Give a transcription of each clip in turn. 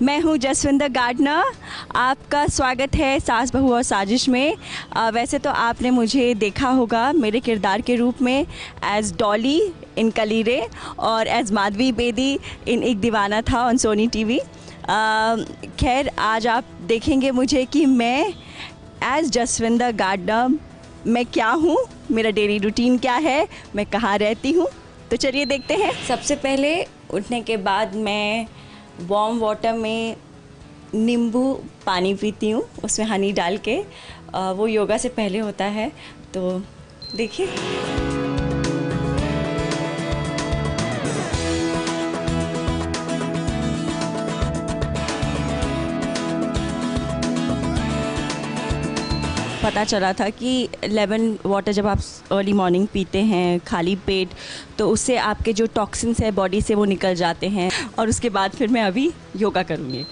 मैं हूं जसविंदर गार्डनर। आपका स्वागत है सास बहू और साजिश में। वैसे तो आपने मुझे देखा होगा मेरे किरदार के रूप में एज डॉली इन कलीरे और एज माधवी बेदी इन एक दीवाना था ऑन सोनी टीवी। खैर आज आप देखेंगे मुझे कि मैं एज जसविंदर गार्डनर मैं क्या हूँ, मेरा डेली रूटीन क्या है, मैं कहाँ रहती हूँ। तो चलिए देखते हैं। सबसे पहले उठने के बाद मैं वार्म वाटर में नींबू पानी पीती हूँ, उसमें हनी डाल के। वो योगा से पहले होता है, तो देखिए। पता चला था कि लेमन वाटर जब आप अर्ली मॉर्निंग पीते हैं खाली पेट, तो उससे आपके जो टॉक्सिन्स है बॉडी से वो निकल जाते हैं। और उसके बाद फिर मैं अभी योगा करूँगी।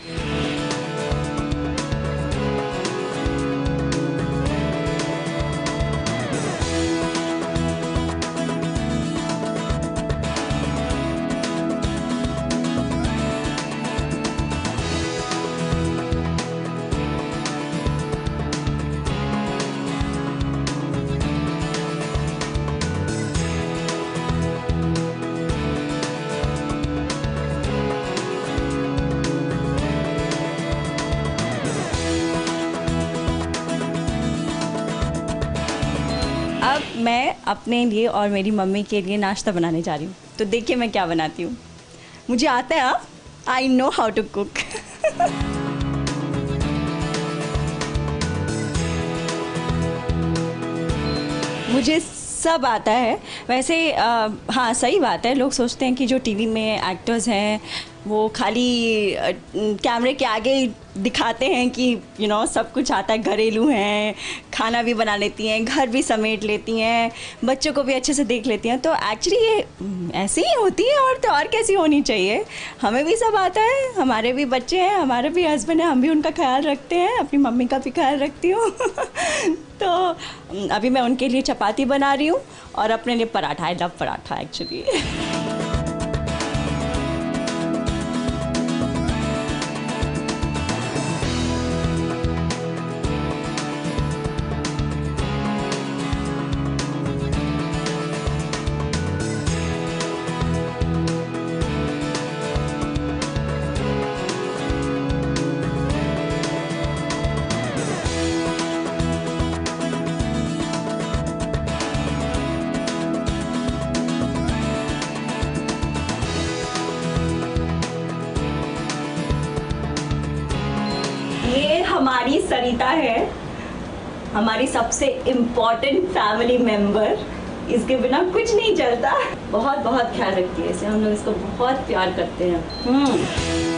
अब मैं अपने लिए और मेरी मम्मी के लिए नाश्ता बनाने जा रही हूँ। तो देखिए मैं क्या बनाती हूँ। मुझे आता है, I know how to cook. मुझे सब आता है वैसे। हाँ, सही बात है। लोग सोचते हैं कि जो टीवी में एक्टर्स हैं वो खाली कैमरे के आगे दिखाते हैं कि सब कुछ आता है। घरेलू हैं, खाना भी बना लेती हैं, घर भी समेट लेती हैं, बच्चों को भी अच्छे से देख लेती हैं। तो एक्चुअली ये ऐसे ही होती है, और तो और कैसी होनी चाहिए। हमें भी सब आता है, हमारे भी बच्चे हैं, हमारे भी हस्बैंड हैं, हम भी उनका ख्याल रखते हैं, अपनी मम्मी का भी ख्याल रखती हूँ। तो अभी मैं उनके लिए चपाती बना रही हूँ और अपने लिए paratha. I love paratha actually. ये हमारी सरिता है, हमारी सबसे इम्पोर्टेंट फैमिली मेंबर। इसके बिना कुछ नहीं चलता। बहुत बहुत ख्याल रखती है इसे, हम लोग इसको बहुत प्यार करते हैं।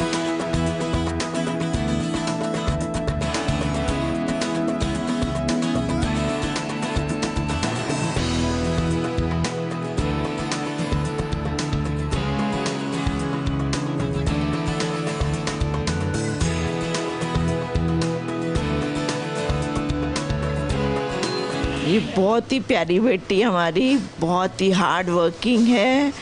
ये बहुत ही प्यारी बेटी हमारी, बहुत ही हार्ड वर्किंग है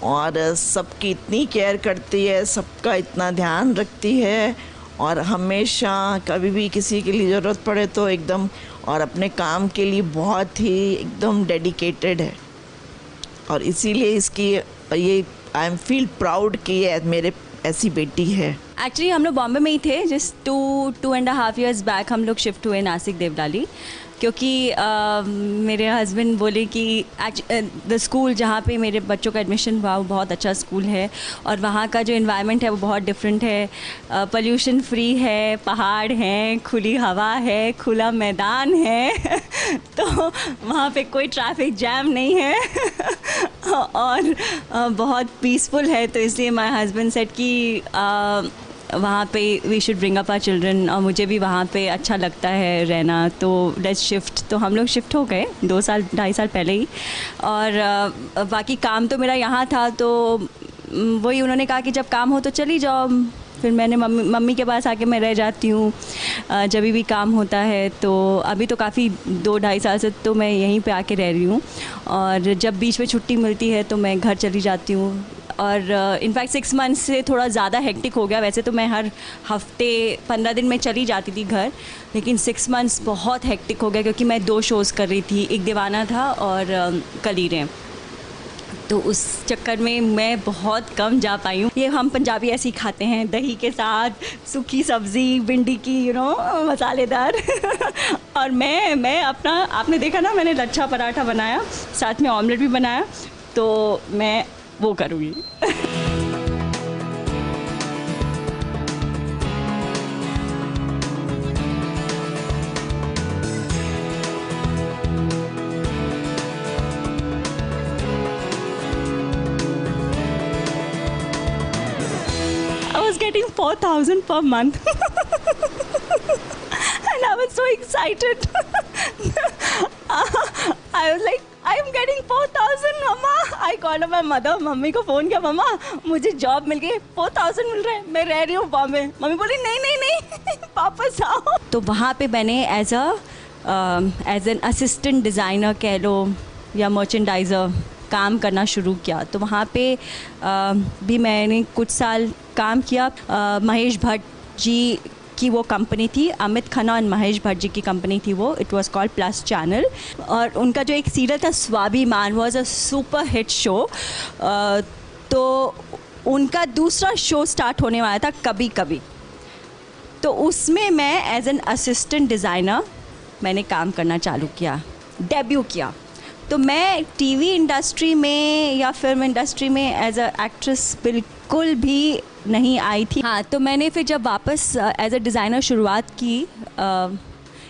और सबकी इतनी केयर करती है, सबका इतना ध्यान रखती है और हमेशा कभी भी किसी के लिए ज़रूरत पड़े तो एकदम, और अपने काम के लिए बहुत ही एकदम डेडिकेटेड है। और इसीलिए इसकी ये आई एम फील प्राउड कि ये मेरे ऐसी बेटी है। एक्चुअली हम लोग बॉम्बे में ही थे। जस्ट 2.5 years बैक हम लोग शिफ्ट हुए नासिक देवलाली, क्योंकि मेरे हस्बैंड बोले कि द स्कूल जहाँ पे मेरे बच्चों का एडमिशन हुआ वो बहुत अच्छा स्कूल है और वहाँ का जो एनवायरनमेंट है वो बहुत डिफरेंट है। पोल्यूशन फ्री है, पहाड़ हैं, खुली हवा है, खुला मैदान है। तो वहाँ पे कोई ट्रैफिक जैम नहीं है। और बहुत पीसफुल है। तो इसलिए माय हस्बैंड सेड कि वहाँ पे we should bring up our children, और मुझे भी वहाँ पे अच्छा लगता है रहना, तो लेट्स शिफ्ट। तो हम लोग शिफ्ट हो गए 2-2.5 साल पहले ही। और बाकी काम तो मेरा यहाँ था, तो वही उन्होंने कहा कि जब काम हो तो चली जाओ। फिर मैंने मम्मी के पास आके मैं रह जाती हूँ जब भी काम होता है। तो अभी तो काफ़ी 2-2.5 साल से तो मैं यहीं पे आके रह रही हूँ, और जब बीच में छुट्टी मिलती है तो मैं घर चली जाती हूँ। और इनफैक्ट 6 मंथ्स से थोड़ा ज़्यादा हेक्टिक हो गया। वैसे तो मैं हर हफ्ते 15 दिन में चली जाती थी घर, लेकिन 6 मंथ्स बहुत हेक्टिक हो गया क्योंकि मैं 2 शोज़ कर रही थी, एक दीवाना था और कलीरें। तो उस चक्कर में मैं बहुत कम जा पाई हूँ। ये हम पंजाबी ऐसे ही खाते हैं, दही के साथ सूखी सब्ज़ी, भिंडी की मसालेदार और मैं अपना, आपने देखा ना, मैंने लच्छा पराठा बनाया, साथ में ऑमलेट भी बनाया, तो मैं वो करूँगी। I was getting 4,000 per month. And I was so excited. I was like, I am getting 4,000, mama. I called my mother. Mummy को फ़ोन किया, मम्मा मुझे जॉब मिल गई, 4,000 मिल रहा है, मैं रह रही हूँ बॉम्बे। मम्मी बोली नहीं नहीं नहीं वापस आओ। तो वहाँ पे मैंने एज एन असिस्टेंट डिज़ाइनर कह लो या मर्चेंडाइज़र काम करना शुरू किया। तो वहाँ पे भी मैंने कुछ साल काम किया। महेश भट्ट जी की वो कंपनी थी, अमित खन्ना और महेश भट्ट जी की कंपनी थी वो, it was called plus channel, और उनका जो एक सीरियल था स्वाभिमान was a super hit show. तो उनका दूसरा शो स्टार्ट होने वाला था कभी कभी, तो उसमें मैं एज एन असिस्टेंट डिज़ाइनर मैंने काम करना चालू किया, डेब्यू किया। तो मैं टीवी इंडस्ट्री में या फिल्म इंडस्ट्री में एज अ एक्ट्रेस बिल्कुल भी नहीं आई थी। हाँ, तो मैंने फिर जब वापस एज अ डिज़ाइनर शुरुआत की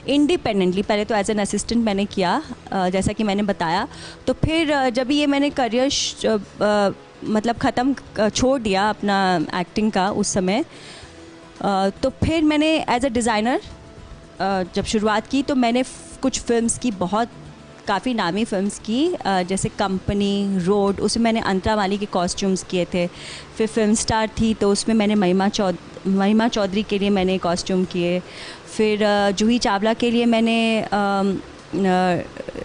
इंडिपेंडेंटली, पहले तो एज एन असिस्टेंट मैंने किया जैसा कि मैंने बताया। तो फिर जब ये मैंने करियर मतलब ख़त्म छोड़ दिया अपना एक्टिंग का उस समय, तो फिर मैंने एज अ डिज़ाइनर जब शुरुआत की तो मैंने कुछ फिल्म्स की, बहुत काफ़ी नामी फिल्म्स की, जैसे कंपनी, रोड, उसमें मैंने अंतरा वाली के कॉस्ट्यूम्स किए थे। फिर फिल्म स्टार थी तो उसमें मैंने महिमा चौधरी के लिए मैंने कॉस्ट्यूम किए। फिर जूही चावला के लिए मैंने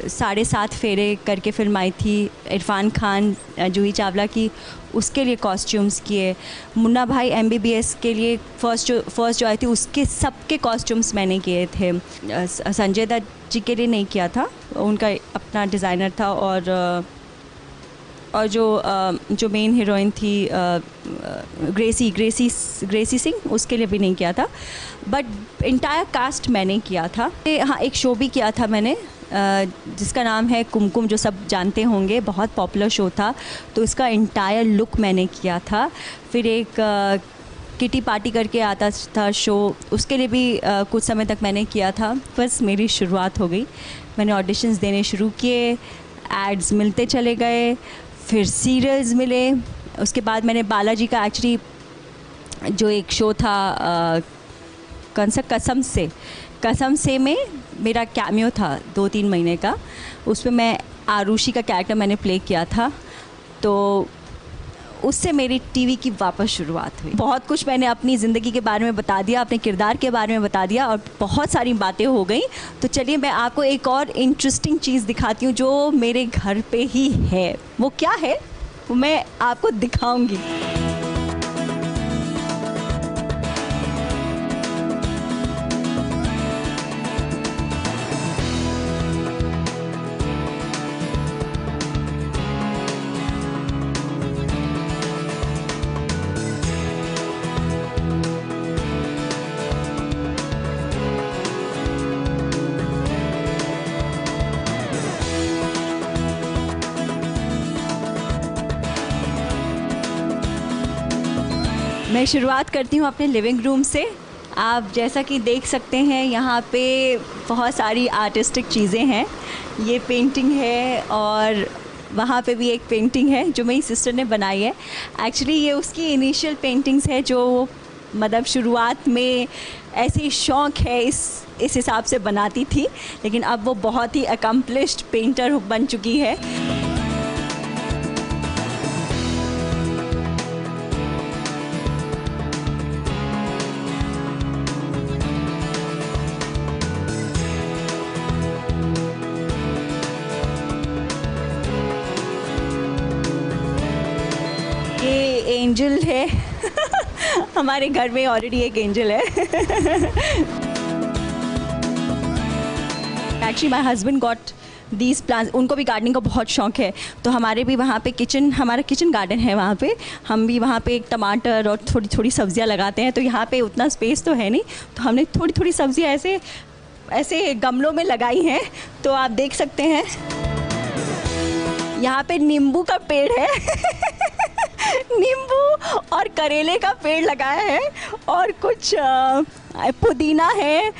7.5 फेरे करके फिल्म आई थी, इरफान खान जूही चावला की, उसके लिए कॉस्ट्यूम्स किए। मुन्ना भाई MBBS के लिए फर्स्ट जो आई थी उसके सबके कॉस्ट्यूम्स मैंने किए थे। संजय दत्त जी के लिए नहीं किया था, उनका अपना डिज़ाइनर था, और जो मेन हीरोइन थी ग्रेसी सिंह, उसके लिए भी नहीं किया था, बट इंटायर कास्ट मैंने किया था। हाँ, एक शो भी किया था मैंने जिसका नाम है कुमकुम, जो सब जानते होंगे, बहुत पॉपुलर शो था, तो इसका इंटायर लुक मैंने किया था। फिर एक किटी पार्टी करके आता था शो, उसके लिए भी कुछ समय तक मैंने किया था। बस मेरी शुरुआत हो गई, मैंने ऑडिशंस देने शुरू किए, एड्स मिलते चले गए, फिर सीरियल्स मिले। उसके बाद मैंने बालाजी का एक्चुअली जो एक शो था कसम से में मेरा कैमियो था 2-3 महीने का, उसमें मैं आरुषि का कैरेक्टर मैंने प्ले किया था। तो उससे मेरी टीवी की वापस शुरुआत हुई। बहुत कुछ मैंने अपनी ज़िंदगी के बारे में बता दिया, अपने किरदार के बारे में बता दिया, और बहुत सारी बातें हो गई। तो चलिए मैं आपको एक और इंटरेस्टिंग चीज़ दिखाती हूँ जो मेरे घर पे ही है। वो क्या है वो मैं आपको दिखाऊंगी। मैं शुरुआत करती हूँ अपने लिविंग रूम से। आप जैसा कि देख सकते हैं यहाँ पे बहुत सारी आर्टिस्टिक चीज़ें हैं। ये पेंटिंग है और वहाँ पे भी एक पेंटिंग है जो मेरी सिस्टर ने बनाई है। एक्चुअली ये उसकी इनिशियल पेंटिंग्स है जो मतलब शुरुआत में ऐसे ही शौक़ है इस हिसाब से बनाती थी, लेकिन अब वो बहुत ही अकम्पलिश्ड पेंटर बन चुकी है। ये एंजल है हमारे घर में ऑलरेडी एक एंजल है actually my husband got these plants, उनको भी गार्डनिंग का बहुत शौक है, तो हमारे भी वहाँ पे हमारा किचन गार्डन है वहाँ पे, हम भी वहाँ पे एक टमाटर और थोड़ी थोड़ी सब्जियाँ लगाते हैं। तो यहाँ पे उतना स्पेस तो है नहीं, तो हमने थोड़ी थोड़ी सब्जियाँ ऐसे ऐसे गमलों में लगाई हैं, तो आप देख सकते हैं। यहाँ पे नींबू का पेड़ है नींबू और करेले का पेड़ लगाया है, और कुछ पुदीना है,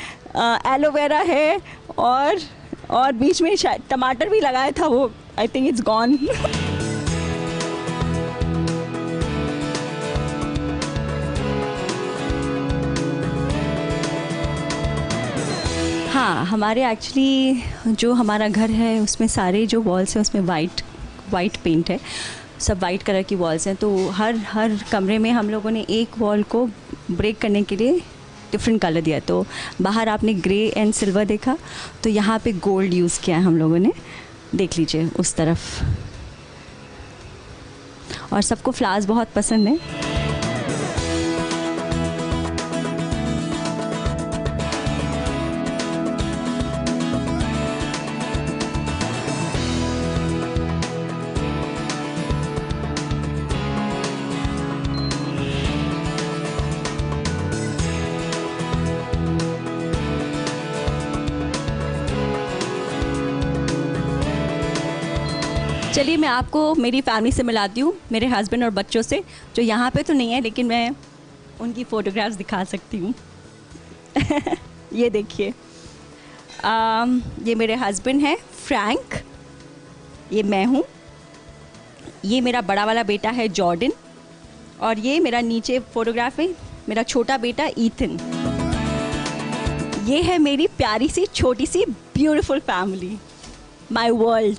एलोवेरा है, और बीच में शायद टमाटर भी लगाया था, वो आई थिंक इट्स गॉन हाँ, हमारे एक्चुअली जो हमारा घर है उसमें सारे जो वॉल्स हैं उसमें वाइट पेंट है, सब वाइट कलर की वॉल्स हैं। तो हर कमरे में हम लोगों ने एक वॉल को ब्रेक करने के लिए डिफरेंट कलर दिया। तो बाहर आपने ग्रे एंड सिल्वर देखा, तो यहाँ पे गोल्ड यूज़ किया है हम लोगों ने, देख लीजिए उस तरफ। और सबको फ्लावर्स बहुत पसंद है। चलिए मैं आपको मेरी फैमिली से मिलाती हूँ, मेरे हस्बैंड और बच्चों से, जो यहाँ पे तो नहीं है लेकिन मैं उनकी फ़ोटोग्राफ्स दिखा सकती हूँ ये देखिए, ये मेरे हस्बैंड हैं फ्रैंक, ये मैं हूँ, ये मेरा बड़ा वाला बेटा है जॉर्डन, और ये मेरा नीचे फ़ोटोग्राफ है मेरा छोटा बेटा ईथन। ये है मेरी प्यारी सी छोटी सी ब्यूटीफुल फैमिली, माय वर्ल्ड।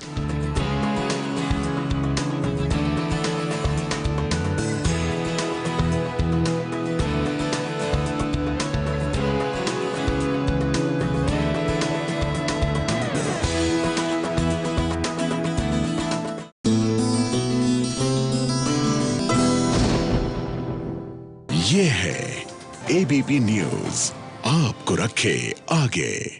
ये है एबीपी न्यूज़, आपको रखे आगे।